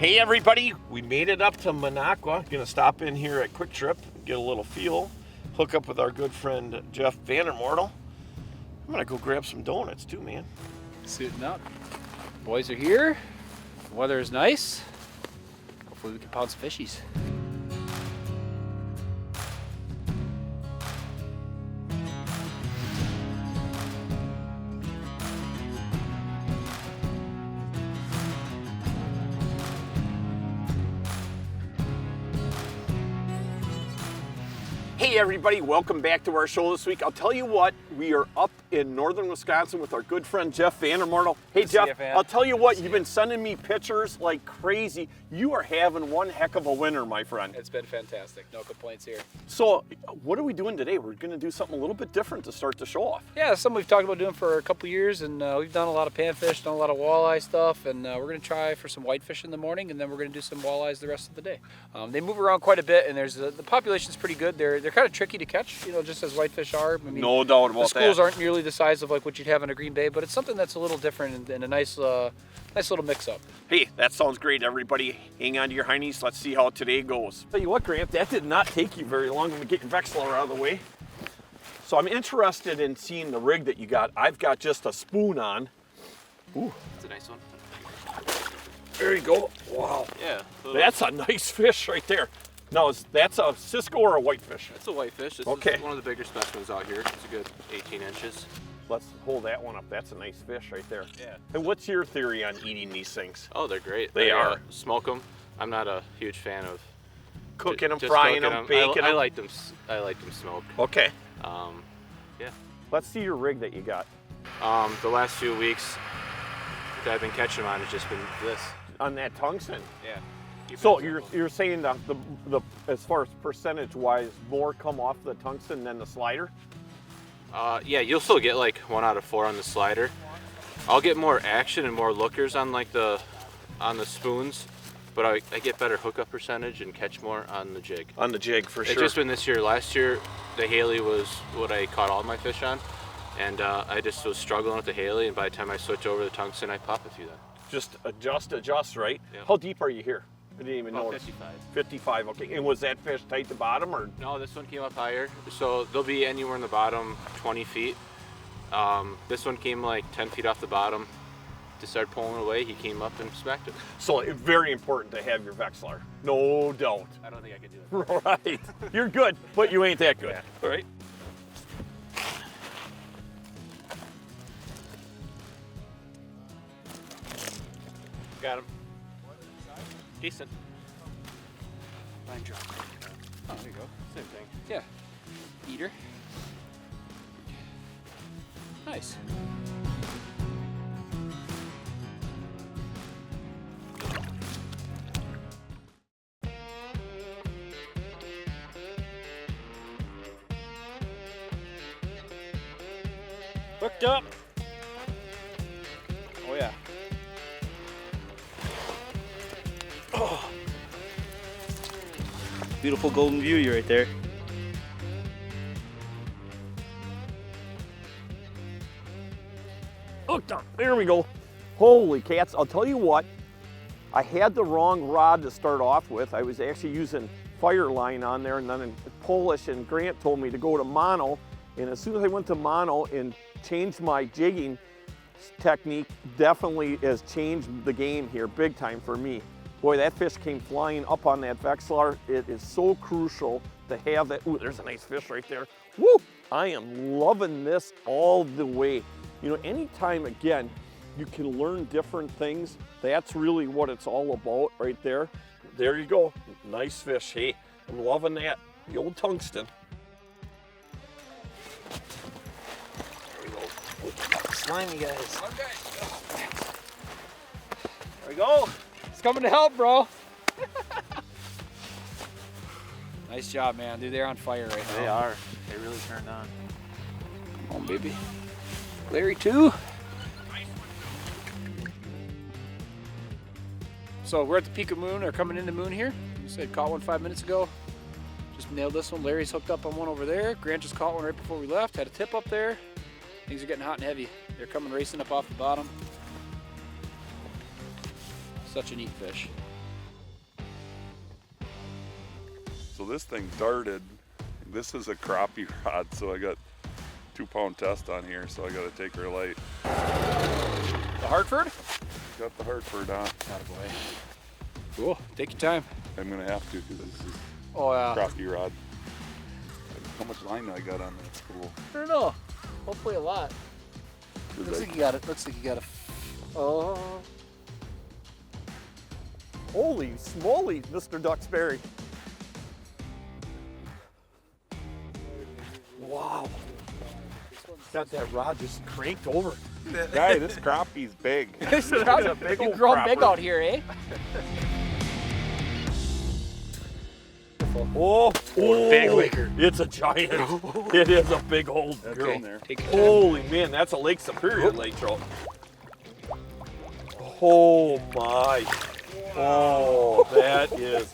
Hey everybody, we made it up to Minocqua. Gonna stop in here at Quick Trip, get a little fuel, hook up with our good friend Jeff Van Remortel. I'm gonna go grab some donuts too, man. Suiting up. Boys are here. The weather is nice. Hopefully we can pound some fishies. Hey everybody, welcome back to our show this week. I'll tell you what, we are up in northern Wisconsin with our good friend Jeff Van Remortel. Hey Jeff, I'll tell you what, you've been sending me pictures like crazy. You are having one heck of a winter, my friend. It's been fantastic. No complaints here. So, what are we doing today? We're gonna do something a little bit different to start the show off. Yeah, it's something we've talked about doing for a couple years, and we've done a lot of panfish, done a lot of walleye stuff, and we're gonna try for some whitefish in the morning, and then we're gonna do some walleyes the rest of the day. They move around quite a bit, and there's the population's pretty good. They're kind of tricky to catch, you know, just as whitefish are. I mean, no doubt about that. The schools aren't nearly the size of like what you'd have in a Green Bay, but it's something that's a little different and a nice little mix-up. Hey, that sounds great, everybody. Hang on to your heinies. Let's see how today goes. Tell you what, Grant, that did not take you very long to get your Vexler out of the way. So I'm interested in seeing the rig that you got. I've got just a spoon on. Ooh, that's a nice one. There you go. Wow. Yeah. That's a nice fish right there. Now, that's a Cisco or a whitefish? It's a whitefish. This okay. is one of the bigger specimens out here. It's a good 18 inches. Let's hold that one up. That's a nice fish right there. Yeah. And what's your theory on eating these things? Oh, they're great. They are. Smoke them. I'm not a huge fan of cooking them, frying them, baking them. I like them. I like them smoked. Okay. Yeah. Let's see your rig that you got. The last few weeks that I've been catching them on has just been this. On that tungsten. Yeah. So you're saying that the as far as percentage wise, more come off the tungsten than the slider? Yeah, you'll still get like 1 out of 4 on the slider. I'll get more action and more lookers on like the spoons, but I get better hookup percentage and catch more on the jig. On the jig, for sure. It's just been this year. Last year, the Haley was what I caught all my fish on, and I just was struggling with the Haley, and by the time I switch over to the tungsten, I pop a few then. Just adjust, right? Yeah. How deep are you here? I didn't even know. 55. 55, okay. And was that fish tight to bottom or? No, this one came up higher. So they'll be anywhere in the bottom 20 feet. This one came like 10 feet off the bottom. To start pulling away, he came up and smacked it. So it's very important to have your Vexler. No doubt. I don't think I could do it. Right. You're good, but you ain't that good. Yeah. All right. Got him. Decent. Fine job. Oh, there you go. Same thing. Yeah. Eater. Nice. Hooked up. Oh yeah. Oh. Beautiful golden beauty right there. Hooked up. There we go. Holy cats. I'll tell you what. I had the wrong rod to start off with. I was actually using fire line on there, and then in Polish, and Grant told me to go to mono. And as soon as I went to mono and changed my jigging technique, definitely has changed the game here big time for me. Boy, that fish came flying up on that Vexler. It is so crucial to have that. Ooh, there's a nice fish right there. Woo! I am loving this all the way. You know, anytime, again, you can learn different things, that's really what it's all about right there. There you go. Nice fish. Hey, I'm loving that. The old tungsten. There we go. Slimy guys. Okay. There we go. It's coming to help, bro. Nice job, man. Dude, they're on fire right now. They are. They really turned on. Come on, baby. Larry, too. So we're at the peak of moon, or coming into moon here. You said caught one 5 minutes ago. Just nailed this one. Larry's hooked up on one over there. Grant just caught one right before we left. Had a tip up there. Things are getting hot and heavy. They're coming racing up off the bottom. Such a neat fish. So this thing darted. This is a crappie rod, so I got 2 pound test on here, so I got to take her light. The Hartford? Got the Hartford on. Attaboy. Cool. Take your time. I'm gonna have to because this is Oh yeah. crappie rod. How much line I got on that spool? I don't know. Hopefully a lot. Looks like you got it. Looks like you got a. Oh. Holy smoly, Mr. Duxbury. Wow. Got that rod just cranked over. Guy, this crappie's big. This is a big you old grown big crapper. out here, eh? Oh, Big liquor. It's a giant. It is a big old That's girl. in there. Take your time. Holy man, that's a Lake Superior lake trout. Oh my. Oh, that is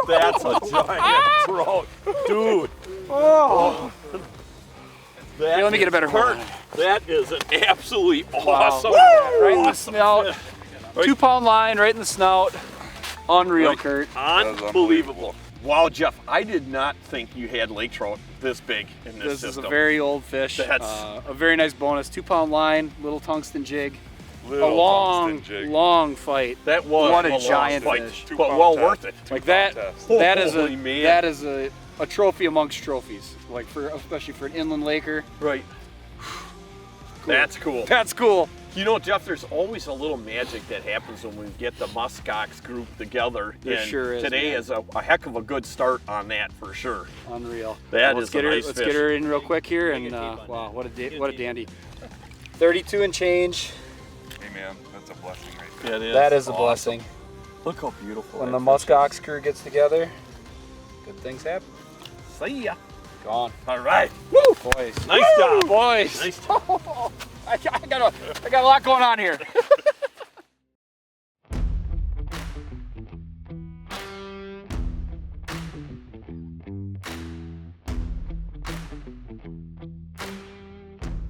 that's a giant trout. Dude. Oh. Here, let me get a better Kurt, one. that is an absolutely awesome. Right in the awesome snout. fish. 2 pound line right in the snout. Unreal, Right. Kurt. Unbelievable. Wow, Jeff, I did not think you had lake trout this big in this This system. is a very old fish. That's- A very nice bonus. 2 pound line, little tungsten jig. Little a long, tungsten jig. long fight. That was What a long giant fight, fish. Two but pound well test. worth it. Like that. Test. That is Holy man. that is a trophy amongst trophies. Like especially for an inland laker. Right. That's cool. That's cool. You know, Jeff, there's always a little magic that happens when we get the muskox group together. There and sure is, today man. is a heck of a good start on that for sure. Unreal. That Let's is get a her. nice Let's fish. get her in real quick here, and wow, what a dandy. 32 and change. Hey man, that's a blessing right there. It is. That is a awesome. blessing. Look how beautiful. When that the fish muskox crew gets together, good things happen. is. See ya. Gone. All right. Woo! Boys. Nice job. Boys. Nice job. I got a lot going on here.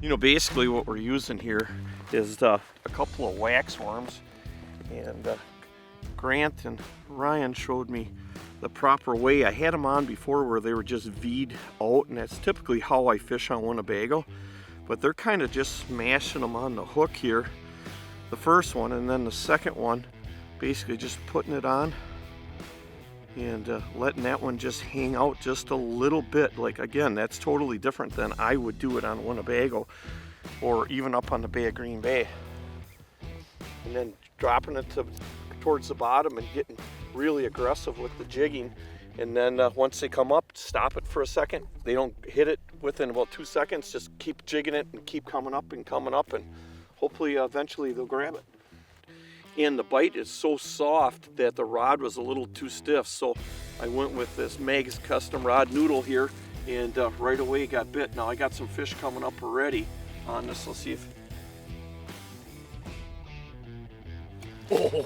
You know, basically what we're using here is a couple of wax worms, and Grant and Ryan showed me the proper way. I had them on before where they were just V'd out, and that's typically how I fish on Winnebago, but they're kind of just smashing them on the hook here, the first one, and then the second one basically just putting it on and letting that one just hang out just a little bit. Like, again, that's totally different than I would do it on Winnebago or even up on the Bay of Green Bay. And then dropping it towards the bottom and getting really aggressive with the jigging. And then once they come up, stop it for a second. They don't hit it within about 2 seconds. Just keep jigging it and keep coming up, and hopefully eventually they'll grab it. And the bite is so soft that the rod was a little too stiff, so I went with this Meg's custom rod noodle here, and right away got bit. Now I got some fish coming up already on this. Let's see if... Oh!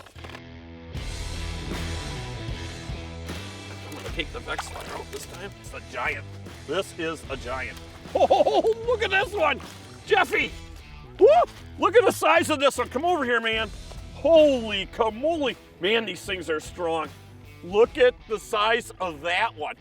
I'm gonna take the Vex slider out this time. It's a giant. This is a giant. Oh, look at this one! Jeffy! Woo! Look at the size of this one. Come over here, man. Holy camole. Man, these things are strong. Look at the size of that one.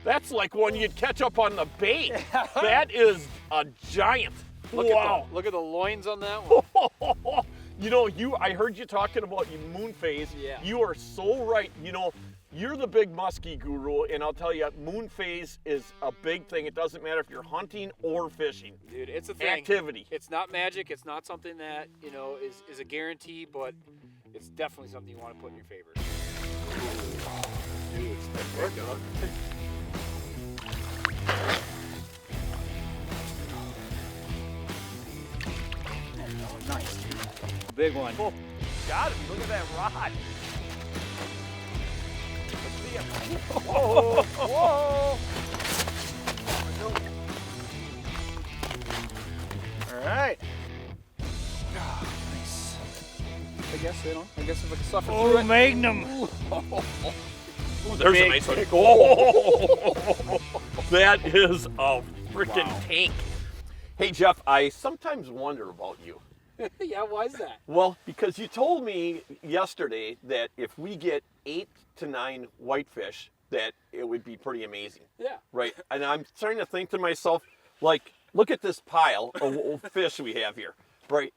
That's like one you'd catch up on the bait. That is a giant. Wow. Look at the loins on that one. You know, I heard you talking about your moon phase. Yeah. You are so right. You know, you're the big muskie guru, and I'll tell you, moon phase is a big thing. It doesn't matter if you're hunting or fishing. Dude, it's a thing. Activity. It's not magic. It's not something that, you know, is a guarantee, but it's definitely something you want to put in your favor. Dude, it's that big, dog. Nice, dude. Big one. Oh, got him. Look at that rod. Whoa! Whoa! All right. Nice. I guess, you know, if I can suffer through it. Magnum. Ooh, there's Big. a nice one. Oh, that is a freaking tank. Hey, Jeff, I sometimes wonder about you. Yeah, why is that? Well, because you told me yesterday that if we get 8 to 9 whitefish that it would be pretty amazing. Yeah. Right. And I'm starting to think to myself, like, look at this pile of fish we have here. Right.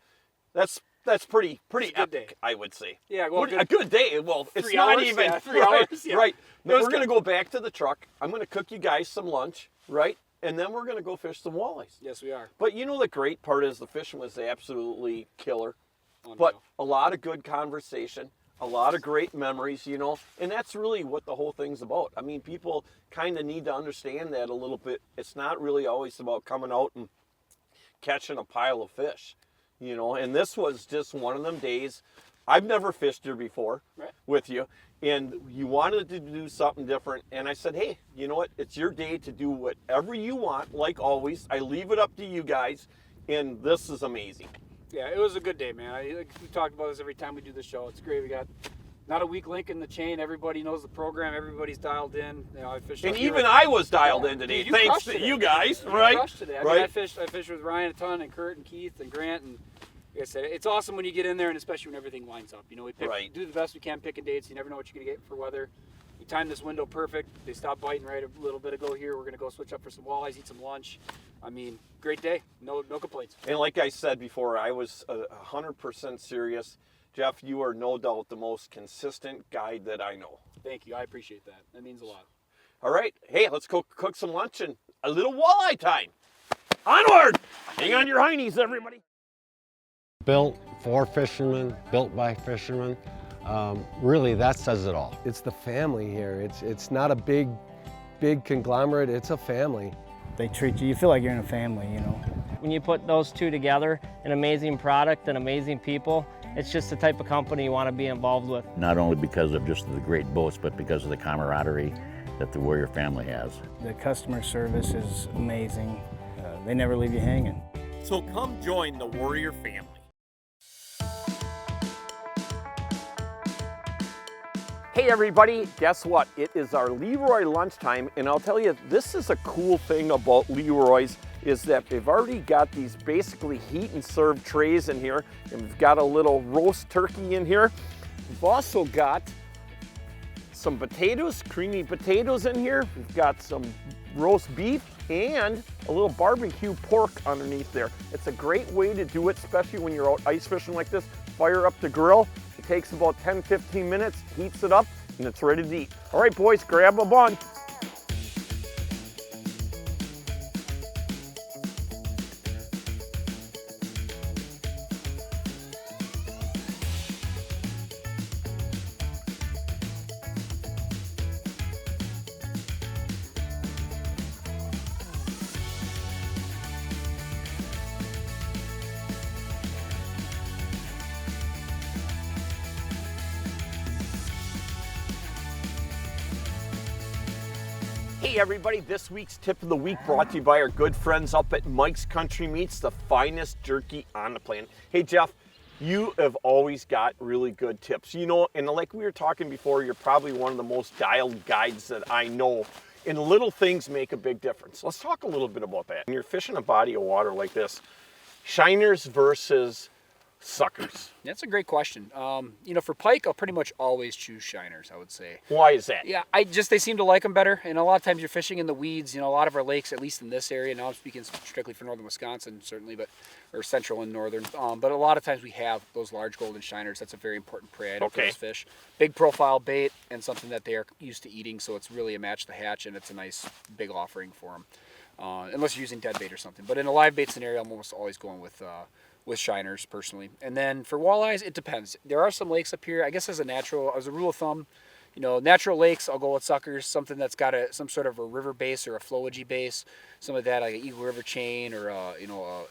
That's pretty epic, day. I would say. Yeah, well, a good day. Well, it's 3 not hours, even yeah, 3 right, hours. Yeah. Right. Now was we're gonna good. go back to the truck. I'm gonna cook you guys some lunch, right? And then we're gonna go fish some walleyes. Yes, we are. But you know the great part is the fishing was absolutely killer. Unreal. But a lot of good conversation, a lot of great memories, you know, and that's really what the whole thing's about. I mean, people kind of need to understand that a little bit. It's not really always about coming out and catching a pile of fish, you know, and this was just one of them days. I've never fished here before with you, and you wanted to do something different, and I said, hey, you know what, it's your day to do whatever you want, like always. I leave it up to you guys, and this is amazing. Yeah, it was a good day, man. We talk about this every time we do the show. It's great. We got not a weak link in the chain. Everybody knows the program. Everybody's dialed in. You know, I fished. And even I was dialed in today, you thanks crushed to today. you guys, You right? crushed today. I Right. mean, I fished with Ryan a ton, and Kurt and Keith and Grant, and like I said, it's awesome when you get in there, and especially when everything lines up. You know, we do the best we can picking dates. You never know what you're gonna get for weather. We timed this window perfect. They stopped biting right a little bit ago here. We're gonna go switch up for some walleyes, eat some lunch. I mean, great day. No complaints. And like I said before, I was 100% serious. Jeff, you are no doubt the most consistent guide that I know. Thank you. I appreciate that. That means a lot. All right. Hey, let's go cook some lunch and a little walleye time. Onward! Hang on your heinies, everybody. Built for fishermen, built by fishermen. Really, that says it all. It's the family here. It's not a big conglomerate. It's a family. They treat you feel like you're in a family, you know. When you put those two together, an amazing product and amazing people, it's just the type of company you want to be involved with. Not only because of just the great boats, but because of the camaraderie that the Warrior family has. The customer service is amazing. They never leave you hanging. So come join the Warrior family. Hey everybody, guess what? It is our Leroy lunchtime, and I'll tell you, this is a cool thing about Leroy's is that they've already got these basically heat and serve trays in here, and we've got a little roast turkey in here. We've also got some potatoes, creamy potatoes in here. We've got some roast beef and a little barbecue pork underneath there. It's a great way to do it, especially when you're out ice fishing like this. Fire up the grill. It takes about 10-15 minutes, heats it up, and it's ready to eat. All right, boys, grab a bun. Hey everybody, this week's tip of the week brought to you by our good friends up at Mike's Country Meats, the finest jerky on the planet. Hey Jeff, you have always got really good tips. You know, and like we were talking before, you're probably one of the most dialed guides that I know. And little things make a big difference. Let's talk a little bit about that. When you're fishing a body of water like this, shiners versus suckers. That's a great question. You know, for pike, I'll pretty much always choose shiners, I would say. Why is that? Yeah, they seem to like them better. And a lot of times you're fishing in the weeds. You know, a lot of our lakes, at least in this area, now I'm speaking strictly for northern Wisconsin, certainly, or central and northern. But a lot of times we have those large golden shiners. That's a very important prey item for those fish. Big profile bait and something that they are used to eating, so it's really a match the hatch, and it's a nice big offering for them. Unless you're using dead bait or something. But in a live bait scenario, I'm almost always going with shiners personally. And then for walleyes, it depends. There are some lakes up here, I guess as a rule of thumb, you know, natural lakes, I'll go with suckers, something that's got some sort of a river base or a flowagey base, some of that like an Eagle River chain or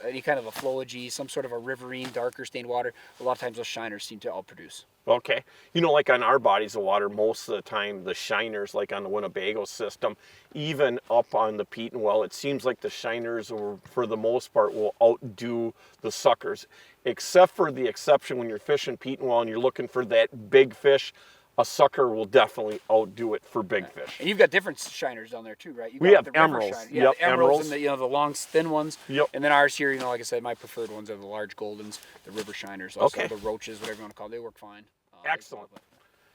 any kind of a flowagey, some sort of a riverine, darker stained water. A lot of times those shiners seem to outproduce. Okay. You know, like on our bodies of water, most of the time the shiners, like on the Winnebago system, even up on the Petenwell, it seems like the shiners, for the most part, will outdo the suckers. Except for the exception when you're fishing Petenwell and you're looking for that big fish, a sucker will definitely outdo it for big fish. And you've got different shiners down there too, right? We have emeralds. Yeah, the emeralds and the long thin ones. Yep. And then ours here, like I said, my preferred ones are the large goldens, the river shiners, also the roaches, whatever you want to call them. They work fine. Excellent.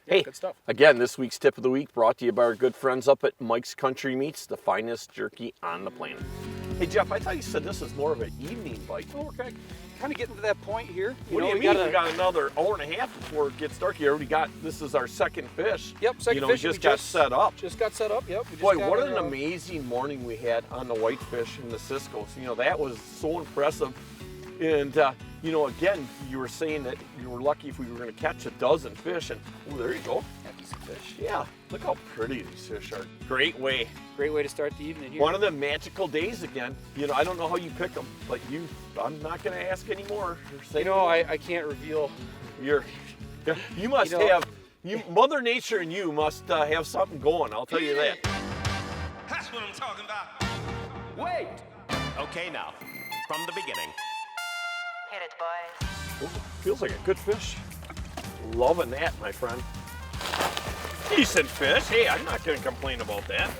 Yeah, Hey, good stuff. Again, this week's tip of the week brought to you by our good friends up at Mike's Country Meats, the finest jerky on the planet. Hey Jeff, I thought you said this was more of an evening bite. Well, we're kind of getting to that point here. What do you mean? We got another hour and a half before it gets dark. You already got, this is our second fish. Yep, second fish. We just got set up. Just got set up, yep. Boy, what an amazing morning we had on the whitefish and the Cisco's. That was so impressive. And, again, you were saying that you were lucky if we were going to catch a dozen fish. And, oh, there you go. Fish. Yeah, look how pretty these fish are. Great way to start the evening here. One of the magical days again. I don't know how you pick them, but I'm not going to ask anymore. I can't reveal. You must have, Mother Nature and you must have something going, I'll tell you that. That's what I'm talking about. Wait! Okay, now, from the beginning. Hit it, boys. Ooh, feels like a good fish. Loving that, my friend. Decent fish. Hey, I'm not going to complain about that.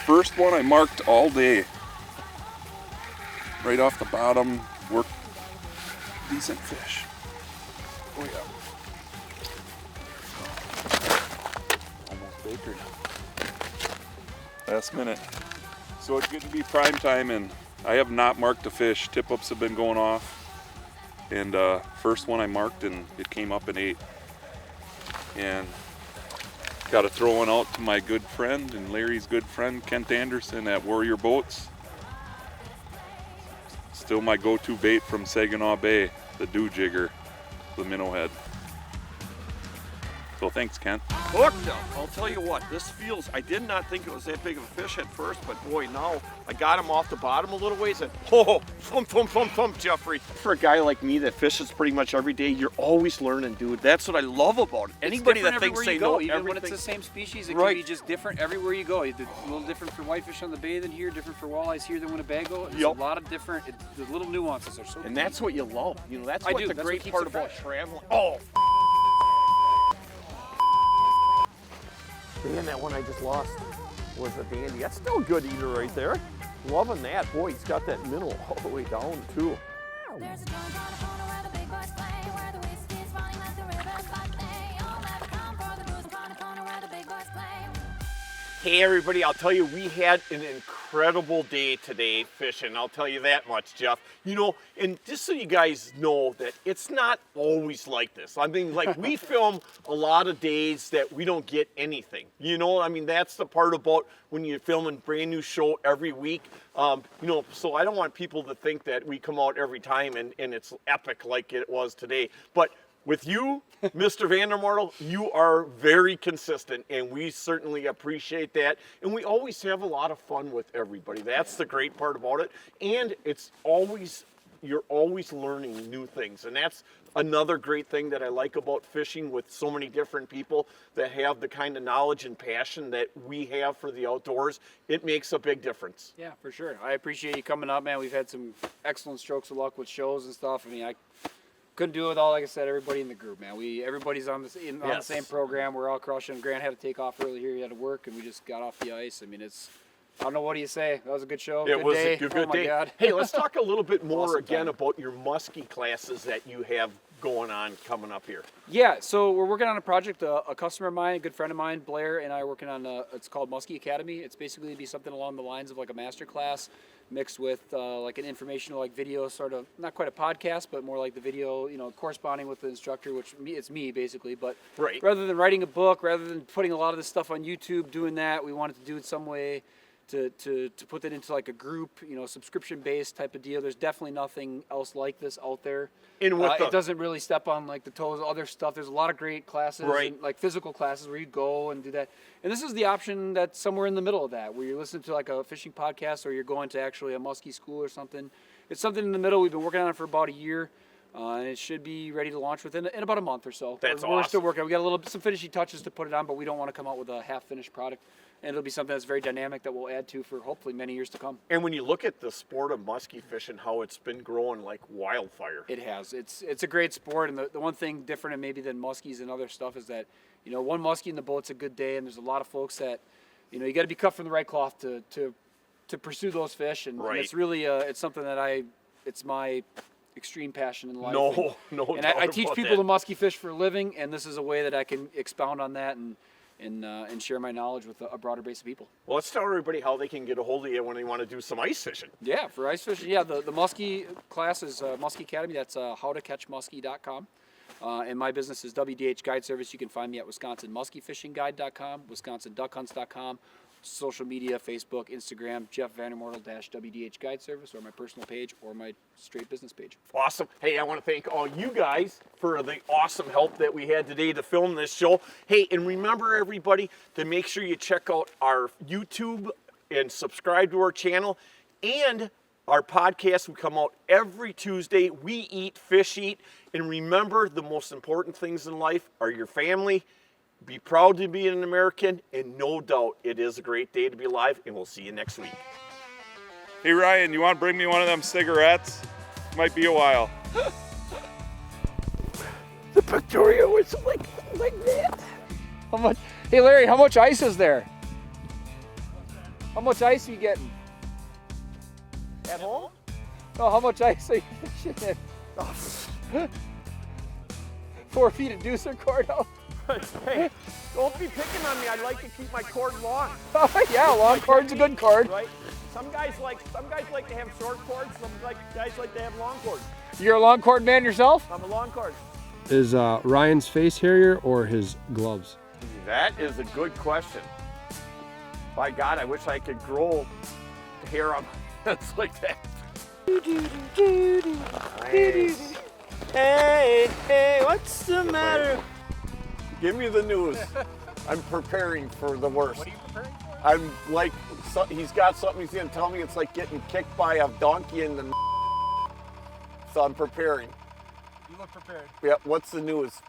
First one I marked all day. Right off the bottom, worked decent fish. Oh yeah. Almost bakered. Last minute. So it's getting to be prime time and I have not marked a fish. Tip-ups have been going off. And first one I marked and it came up and ate. And got to throw one out to my good friend and Larry's good friend, Kent Anderson at Warrior Boats. Still my go-to bait from Saginaw Bay, the dew jigger, the minnow head. So thanks, Kent. Hooked up. I'll tell you what, this feels, I did not think it was that big of a fish at first, but boy, now I got him off the bottom a little ways and thump, Jeffrey. For a guy like me that fishes pretty much every day, you're always learning, dude. That's what I love about it. Anybody that thinks they know even everything. When it's the same species, it can be just different everywhere you go. It's a little different for whitefish on the bay than here, different for walleyes here than Winnebago. There's a lot of different, the little nuances are so And that's what you love. That's what the great part about traveling. Oh, Man, that one I just lost was a dandy. That's still a good eater right there. Loving that. Boy, he's got that minnow all the way down, too. There's a joint on the corner where the big boys play, where the whiskey's falling like the rivers, but they all have come for the booze on the corner where the big boys play. Hey, everybody, I'll tell you, we had an incredible day today fishing. I'll tell you that much, Jeff. And just so you guys know that it's not always like this. I mean, like, we film a lot of days that we don't get anything. That's the part about when you're filming a brand new show every week. So I don't want people to think that we come out every time and it's epic like it was today. But with you, Mr. Van Remortel, you are very consistent, and we certainly appreciate that. And we always have a lot of fun with everybody. That's the great part about it. And you're always learning new things. And that's another great thing that I like about fishing with so many different people that have the kind of knowledge and passion that we have for the outdoors. It makes a big difference. yeah, for sure. I appreciate you coming up, man. We've had some excellent strokes of luck with shows and stuff. I couldn't do it with all, like I said, everybody in the group, man. Everybody's on the same program. We're all crushing. Grant had to take off early here. He had to work, and we just got off the ice. I don't know, what do you say? That was a good show. It was day. a good day. God. Hey, let's talk a little bit more Awesome again time. about your muskie classes that you have going on coming up here. Yeah, so we're working on a project. A customer of mine, a good friend of mine, Blair, and I are working on it's called Muskie Academy. It's basically be something along the lines of like a master class mixed with like an informational video, sort of, not quite a podcast, but more like the video, corresponding with the instructor, it's me basically. But rather than writing a book, rather than putting a lot of this stuff on YouTube, doing that, we wanted to do it some way to put that into like a group, subscription-based type of deal. There's definitely nothing else like this out there. It doesn't really step on like the toes of other stuff. There's a lot of great classes, and, like physical classes where you go and do that. And this is the option that's somewhere in the middle of that, where you're listening to like a fishing podcast or you're going to actually a muskie school or something. It's something in the middle. We've been working on it for about a year. And it should be ready to launch in about a month or so. We're still working. We got some finishing touches to put it on, but we don't want to come out with a half-finished product. And it'll be something that's very dynamic that we'll add to for hopefully many years to come. And when you look at the sport of muskie fishing, how it's been growing like wildfire. It has. It's a great sport, and the one thing different maybe than muskies and other stuff is that, one muskie in the boat's a good day, and there's a lot of folks that you know, you got to be cut from the right cloth to pursue those fish, and it's really it's something that it's my extreme passion in life. And I teach people to musky fish for a living, and this is a way that I can expound on that and share my knowledge with a broader base of people. Well, let's tell everybody how they can get a hold of you when they want to do some ice fishing. Yeah, for ice fishing, yeah, the muskie class is Muskie Academy. That's howtocatchmuskie.com. And my business is WDH Guide Service. You can find me at WisconsinMuskieFishingGuide.com, WisconsinDuckHunts.com, social media, Facebook, Instagram, Jeff Van Remortel WDH Guide Service, or my personal page, or my straight business page. Awesome. Hey, I want to thank all you guys for the awesome help that we had today to film this show. Hey, and remember everybody to make sure you check out our YouTube and subscribe to our channel, and our podcast will come out every Tuesday. We eat, fish eat, and remember the most important things in life are your family. Be proud to be an American, and no doubt it is a great day to be alive, and we'll see you next week. Hey Ryan, you want to bring me one of them cigarettes? Might be a while. The pictorial was like that. How much? Hey Larry, how much ice is there? How much ice are you getting? At home? Oh, how much ice are you fishing in? 4 feet of deucer cord out. Hey, don't be picking on me. I like to keep my cord long. Yeah, long cord's a good cord. Right? Some guys like to have short cords. Some guys like to have long cords. You're a long cord man yourself? I'm a long cord. Is Ryan's face hairier or his gloves? That is a good question. By God, I wish I could grow hair up. That's like that. Nice. Hey, what's the matter? Give me the news. I'm preparing for the worst. What are you preparing for? I'm like, he's got something he's gonna tell me. It's like getting kicked by a donkey in the. So I'm preparing. You look prepared. Yeah. What's the news?